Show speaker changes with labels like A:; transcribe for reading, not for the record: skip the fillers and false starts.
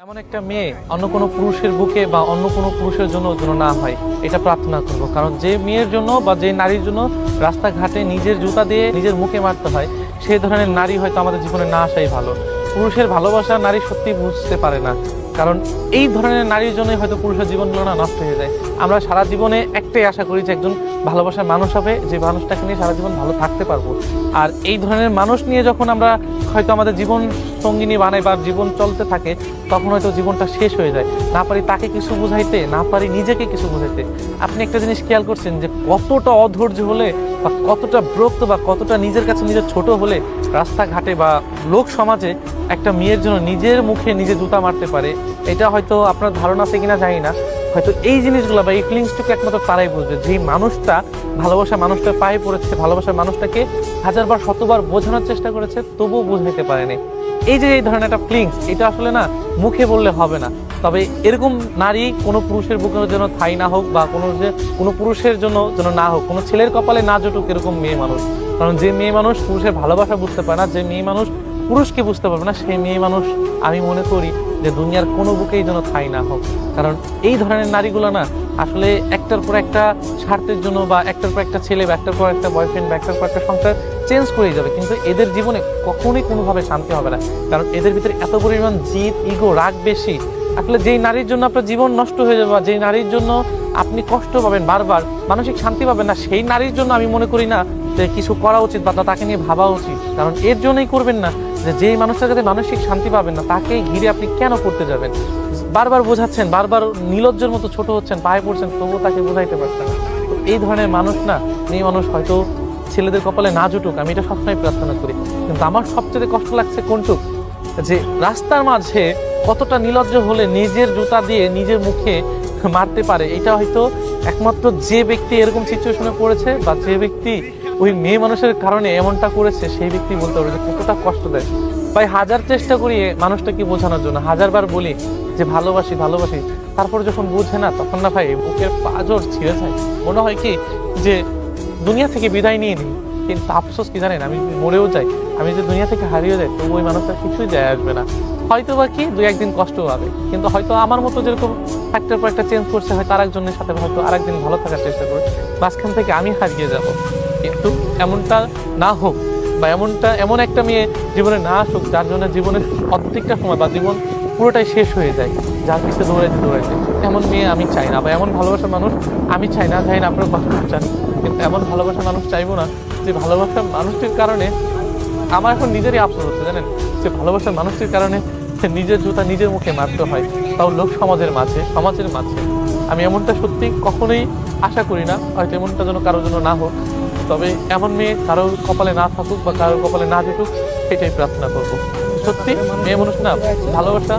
A: এমন একটা মেয়ে অন্য কোনো পুরুষের বুকে বা অন্য কোনো পুরুষের জন্য যেন না হয়, এটা প্রার্থনা করব। কারণ যে মেয়ের জন্য বা যে নারীর জন্য রাস্তাঘাটে নিজের জুতা দিয়ে নিজের মুখে মারতে হয়, সেই ধরনের নারী হয়তো আমাদের জীবনে না আসাই ভালো। পুরুষের ভালোবাসা নারী সত্যি বুঝতে পারে না, কারণ এই ধরনের নারীর জন্যই হয়তো পুরুষের জীবনগুলো না নষ্ট হয়ে যায়। আমরা সারা জীবনে একটাই আশা করি যে একজন ভালোবাসার মানুষ হবে, যে মানুষটাকে নিয়ে সারা জীবন ভালো থাকতে পারবো। আর এই ধরনের মানুষ নিয়ে যখন আমরা হয়তো আমাদের জীবন সঙ্গিনী বানাই বা জীবন চলতে থাকে, তখন হয়তো জীবনটা শেষ হয়ে যায়। না পারি তাকে কিছু বুঝাইতে, না পারি নিজেকে কিছু বুঝাইতে। আপনি একটা জিনিস খেয়াল করছেন যে কতটা অধৈর্য হলে বা কতটা বিরক্ত বা কতটা নিজের কাছে নিজের ছোট হলে রাস্তাঘাটে বা লোক সমাজে একটা মেয়ের জন্য নিজের মুখে নিজে জুতা মারতে পারে। এটা হয়তো আপনার ধারণা আছে কিনা জানি না, হয়তো এই জিনিসগুলো বা এই ফিলিংসটুকু একমাত্র তারাই বুঝবে, যেই মানুষটা ভালোবাসা মানুষটার পায়ে পড়েছে, ভালোবাসার মানুষটাকে হাজারবার শতবার বোঝানোর চেষ্টা করেছে, তবুও বুঝাইতে পারেনি। এই যে এই ধরনের একটা ফিলিংস, এটা আসলে না মুখে বললে হবে না। তবে এরকম নারী কোনো পুরুষের বুকের জন্য ঠাঁই না হোক, বা কোনো পুরুষের জন্য যেন না হোক, কোনো ছেলের কপালে না জুটুক এরকম মেয়ে মানুষ। কারণ যে মেয়ে মানুষ পুরুষের ভালোবাসা বুঝতে পারে না, যে মেয়ে মানুষ পুরুষকে বুঝতে পারবে না, সেই মেয়ে মানুষ আমি মনে করি যে দুনিয়ার কোনো বুকেই যেন ঠাঁই না হোক। কারণ এই ধরনের নারীগুলো না আসলে একটার পর একটা স্বার্থের জন্য বা একটার পর একটা ছেলে বা একটার পর একটা বয়ফ্রেন্ড বা একটার পর একটা সংসার চেঞ্জ করেই যাবে, কিন্তু এদের জীবনে কখনোই কোনোভাবে শান্তি হবে না। কারণ এদের ভিতরে এত পরিমাণ জিদ, ইগো, রাগ বেশি। আসলে যেই নারীর জন্য আপনার জীবন নষ্ট হয়ে যাবে বা যেই নারীর জন্য আপনি কষ্ট পাবেন, বারবার মানসিক শান্তি পাবেন না, সেই নারীর জন্য আমি মনে করি না যে কিছু করা উচিত বা তাকে নিয়ে ভাবা উচিত। কারণ এর জন্যই করবেন না যে যেই মানুষটার কাছে মানসিক শান্তি পাবেন না, তাকে ঘিরে আপনি কেন করতে যাবেন? বারবার বোঝাচ্ছেন, বারবার নির্লজ্জের মতো ছোট হচ্ছেন, পায়ে পড়ছেন, তবুও তাকে বোঝাইতে পারছেন না। তো এই ধরনের মানুষ না, মেয়ে মানুষ হয়তো ছেলেদের কপালে না জুটুক, আমি এটা সবসময় প্রার্থনা করি। কিন্তু আমার সবচেয়ে কষ্ট লাগছে কোনটুক, যে রাস্তার মাঝে কতটা নির্লজ্জ হলে নিজের জুতা দিয়ে নিজের মুখে মারতে পারে। এটা হয়তো একমাত্র যে ব্যক্তি এরকম সিচুয়েশনে পড়েছে বা যে ব্যক্তি ওই মেয়ে মানুষের কারণে এমনটা করেছে, সেই ব্যক্তি বলতে পারবে যে কতটা কষ্ট দেয়। ভাই হাজার চেষ্টা করি মানুষটাকে বোঝানোর জন্য, হাজারবার বলি যে ভালোবাসি ভালোবাসি, তারপর যখন বুঝে না, তখন না ভাই বুকের পাঁজর ছিঁড়ে যায়। মনে হয় কি যে দুনিয়া থেকে বিদায় নিয়ে নিই। কিন্তু আফসোস কি জানেন, আমি মরেও যাই, আমি যে দুনিয়া থেকে হারিয়ে যাই, তবু ওই মানুষটা কিছুই যায় আসবে না। হয়তো বা কি দুই একদিন কষ্ট হবে, কিন্তু হয়তো আমার মতো যেরকম একটার পর একটা চেঞ্জ করছে, হয়তো আরেকজনের সাথে হয়তো আরেকদিন ভালো থাকার চেষ্টা করবে, মাঝখান থেকে আমি হারিয়ে যাব। কিন্তু এমনটা না হোক, বা এমন একটা মেয়ে জীবনে না আসুক যার জন্য জীবনের অর্ধেকটা সময় বা জীবন পুরোটাই শেষ হয়ে যায়, যার পিছনে দৌড়াইতে দৌড়াইতে। এমন মেয়ে আমি চাই না, বা এমন ভালোবাসার মানুষ আমি চাই না। চাই না আপনারা কষ্ট চান, কিন্তু এমন ভালোবাসার মানুষ চাইবো না যে ভালোবাসার মানুষটির কারণে আমার এখন নিজেরই আফসোস হচ্ছে, জানেন, যে ভালোবাসার মানুষটির কারণে নিজের জুতা নিজের মুখে মারতে হয়, তাও লোক সমাজের মাঝে, সমাজের মাঝে। আমি এমনটা সত্যি কখনোই আশা করি না, হয়তো এমনটা যেন কারোর জন্য না হোক। তবে এমন মেয়ে কারোর কপালে না থাকুক বা কারোর কপালে না জুটুক, সেটাই প্রার্থনা করবো। সত্যি মেয়ে মানুষ না ভালোবাসা